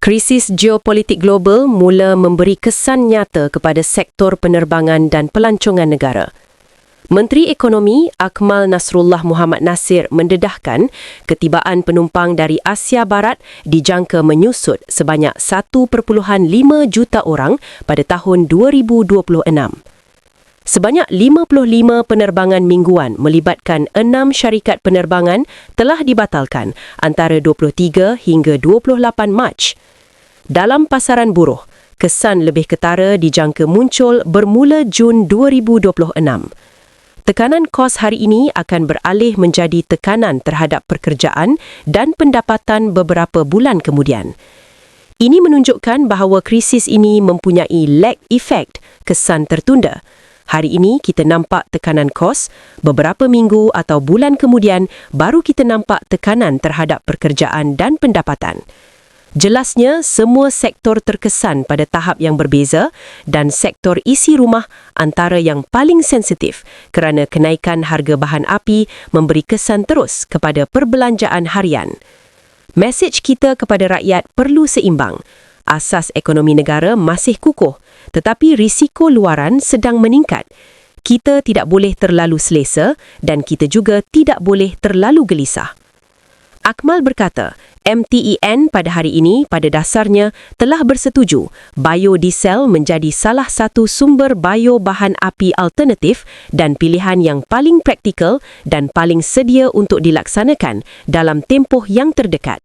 Krisis geopolitik global mula memberi kesan nyata kepada sektor penerbangan dan pelancongan negara. Menteri Ekonomi Akmal Nasrullah Muhammad Nasir mendedahkan ketibaan penumpang dari Asia Barat dijangka menyusut sebanyak 1.5 juta orang pada tahun 2026. Sebanyak 55 penerbangan mingguan melibatkan 6 syarikat penerbangan telah dibatalkan antara 23 hingga 28 Mac. Dalam pasaran buruh, kesan lebih ketara dijangka muncul bermula Jun 2026. Tekanan kos hari ini akan beralih menjadi tekanan terhadap pekerjaan dan pendapatan beberapa bulan kemudian. Ini menunjukkan bahawa krisis ini mempunyai lag effect, kesan tertunda. Hari ini kita nampak tekanan kos, beberapa minggu atau bulan kemudian baru kita nampak tekanan terhadap pekerjaan dan pendapatan. Jelasnya, semua sektor terkesan pada tahap yang berbeza dan sektor isi rumah antara yang paling sensitif kerana kenaikan harga bahan api memberi kesan terus kepada perbelanjaan harian. Mesej kita kepada rakyat perlu seimbang. Asas ekonomi negara masih kukuh, tetapi risiko luaran sedang meningkat. Kita tidak boleh terlalu selesa dan kita juga tidak boleh terlalu gelisah. Akmal berkata, MTEN pada hari ini pada dasarnya telah bersetuju biodiesel menjadi salah satu sumber bio bahan api alternatif dan pilihan yang paling praktikal dan paling sedia untuk dilaksanakan dalam tempoh yang terdekat.